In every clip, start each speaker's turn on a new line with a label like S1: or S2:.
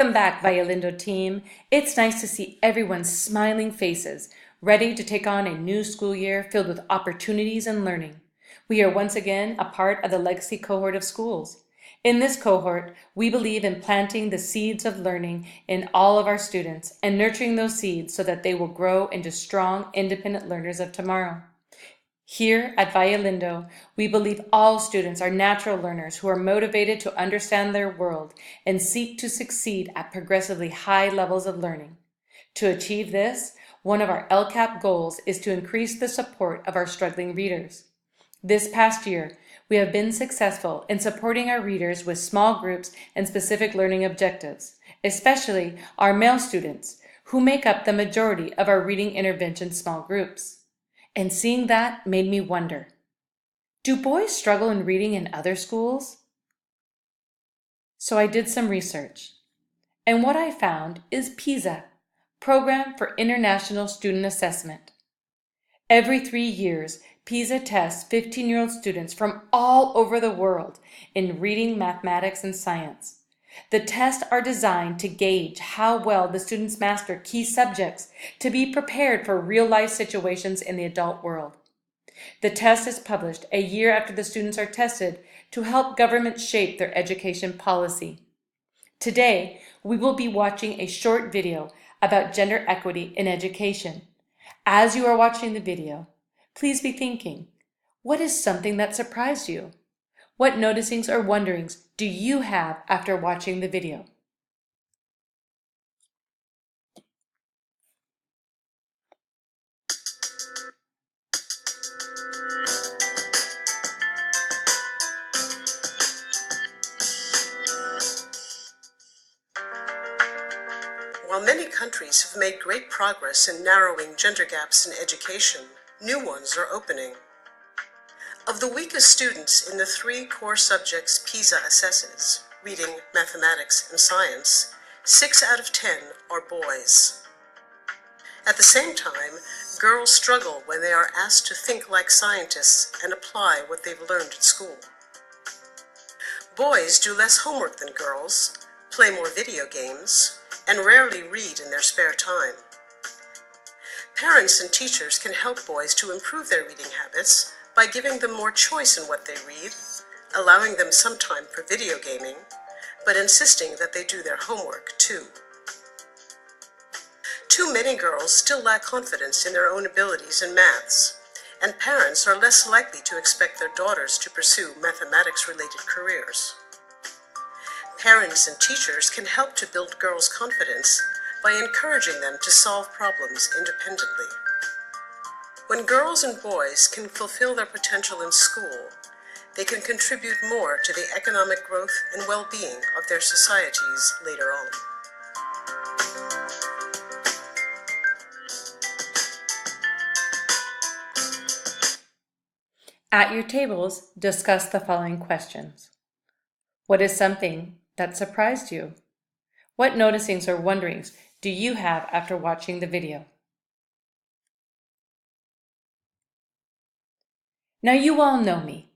S1: Welcome back, Violindo team. It's nice to see everyone's smiling faces, ready to take on a new school year filled with opportunities and learning. We are once again a part of the legacy cohort of schools. In this cohort, we believe in planting the seeds of learning in all of our students and nurturing those seeds so that they will grow into strong, independent learners of tomorrow. Here at Violindo, we believe all students are natural learners who are motivated to understand their world and seek to succeed at progressively high levels of learning. To achieve this, one of our LCAP goals is to increase the support of our struggling readers. This past year, we have been successful in supporting our readers with small groups and specific learning objectives, especially our male students, who make up the majority of our reading intervention small groups. And seeing that made me wonder, do boys struggle in reading in other schools? So I did some research, and what I found is PISA, Program for International Student Assessment. Every 3 years, PISA tests 15-year-old students from all over the world in reading, mathematics, and science. The tests are designed to gauge how well the students master key subjects to be prepared for real-life situations in the adult world. The test is published a year after the students are tested to help governments shape their education policy. Today, we will be watching a short video about gender equity in education. As you are watching the video, please be thinking, what is something that surprised you? What noticings or wonderings do you have after watching the video?
S2: While many countries have made great progress in narrowing gender gaps in education, new ones are opening. Of the weakest students in the 3 core subjects PISA assesses, reading, mathematics, and science, 6 out of 10 are boys. At the same time, girls struggle when they are asked to think like scientists and apply what they've learned at school. Boys do less homework than girls, play more video games, and rarely read in their spare time. Parents and teachers can help boys to improve their reading habits by giving them more choice in what they read, allowing them some time for video gaming, but insisting that they do their homework too. Too many girls still lack confidence in their own abilities in maths, and parents are less likely to expect their daughters to pursue mathematics-related careers. Parents and teachers can help to build girls' confidence by encouraging them to solve problems independently. When girls and boys can fulfill their potential in school, they can contribute more to the economic growth and well-being of their societies later on.
S1: At your tables, discuss the following questions. What is something that surprised you? What noticings or wonderings do you have after watching the video? Now you all know me,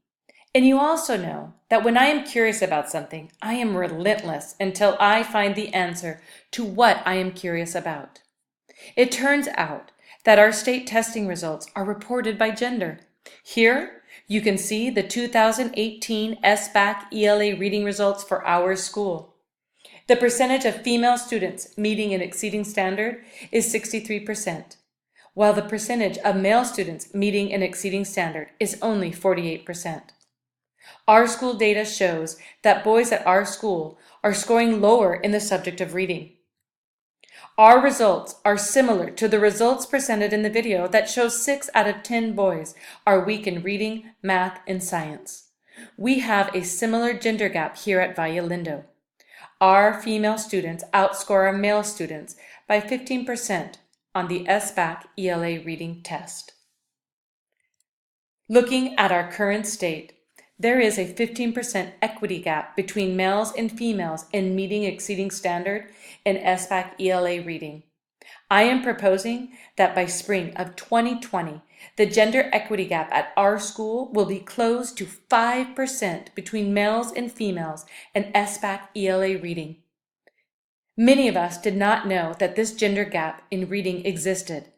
S1: and you also know that when I am curious about something, I am relentless until I find the answer to what I am curious about. It turns out that our state testing results are reported by gender. Here, you can see the 2018 SBAC ELA reading results for our school. The percentage of female students meeting an exceeding standard is 63%, while the percentage of male students meeting an exceeding standard is only 48%. Our school data shows that boys at our school are scoring lower in the subject of reading. Our results are similar to the results presented in the video that shows 6 out of 10 boys are weak in reading, math, and science. We have a similar gender gap here at Violindo. Our female students outscore our male students by 15% on the SBAC ELA reading test. Looking at our current state, there is a 15% equity gap between males and females in meeting exceeding standard in SBAC ELA reading. I am proposing that by spring of 2020, the gender equity gap at our school will be closed to 5% between males and females in SBAC ELA reading. Many of us did not know that this gender gap in reading existed,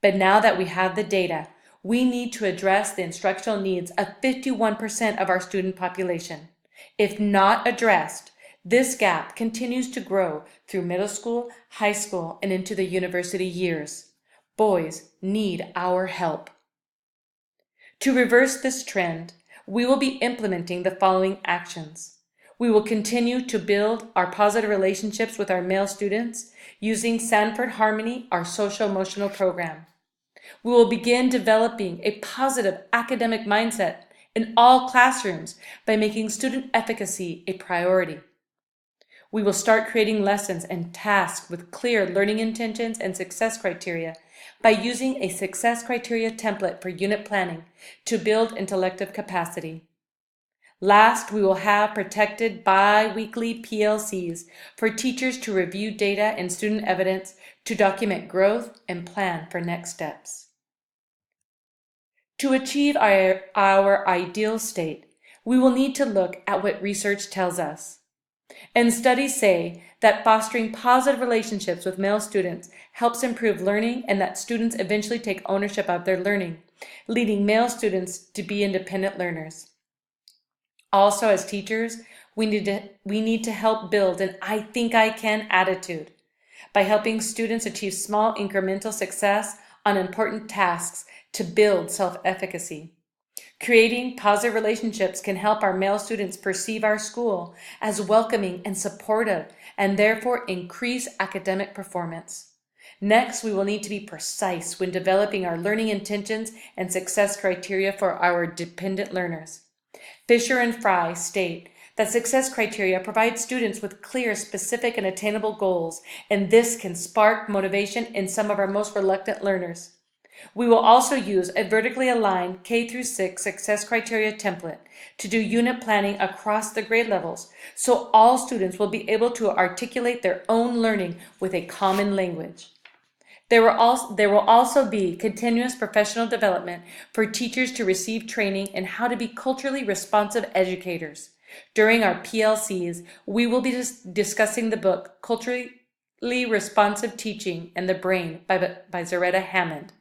S1: but now that we have the data, we need to address the instructional needs of 51% of our student population. If not addressed, this gap continues to grow through middle school, high school, and into the university years. Boys need our help. To reverse this trend, we will be implementing the following actions. We will continue to build our positive relationships with our male students using Sanford Harmony, our social-emotional program. We will begin developing a positive academic mindset in all classrooms by making student efficacy a priority. We will start creating lessons and tasks with clear learning intentions and success criteria by using a success criteria template for unit planning to build intellective capacity. Last, we will have protected bi-weekly PLCs for teachers to review data and student evidence to document growth and plan for next steps. To achieve our ideal state, we will need to look at what research tells us. And studies say that fostering positive relationships with male students helps improve learning and that students eventually take ownership of their learning, leading male students to be independent learners. Also, as teachers, we need to help build an I think I can attitude by helping students achieve small incremental success on important tasks to build self-efficacy. Creating positive relationships can help our male students perceive our school as welcoming and supportive and therefore increase academic performance. Next, we will need to be precise when developing our learning intentions and success criteria for our dependent learners. Fisher and Fry state that success criteria provide students with clear, specific, and attainable goals, and this can spark motivation in some of our most reluctant learners. We will also use a vertically aligned K-6 success criteria template to do unit planning across the grade levels, so all students will be able to articulate their own learning with a common language. There will also be continuous professional development for teachers to receive training in how to be culturally responsive educators. During our PLCs, we will be discussing the book Culturally Responsive Teaching and the Brain by Zaretta Hammond.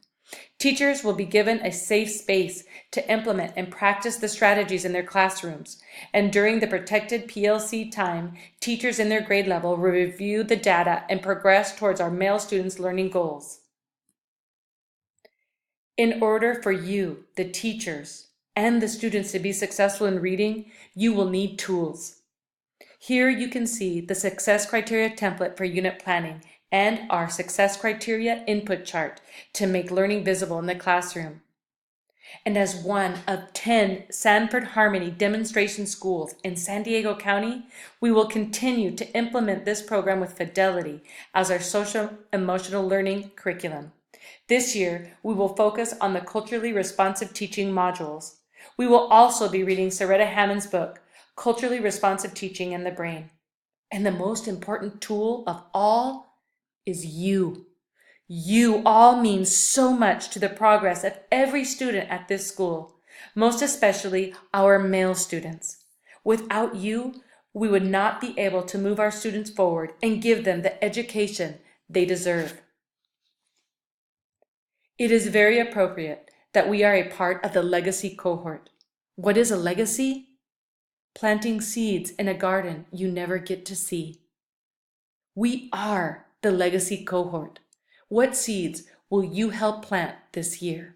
S1: Teachers will be given a safe space to implement and practice the strategies in their classrooms, and during the protected PLC time, teachers in their grade level will review the data and progress towards our male students' learning goals. In order for you, the teachers, and the students to be successful in reading, you will need tools. Here you can see the success criteria template for unit planning and our success criteria input chart to make learning visible in the classroom. And as one of 10 Sanford Harmony demonstration schools in San Diego County, we will continue to implement this program with fidelity as our social emotional learning curriculum. This year, we will focus on the culturally responsive teaching modules. We will also be reading Zaretta Hammond's book, Culturally Responsive Teaching and the Brain. And the most important tool of all is you. You all mean so much to the progress of every student at this school, most especially our male students. Without you, we would not be able to move our students forward and give them the education they deserve. It is very appropriate that we are a part of the legacy cohort. What is a legacy? Planting seeds in a garden you never get to see. We are the legacy cohort. What seeds will you help plant this year?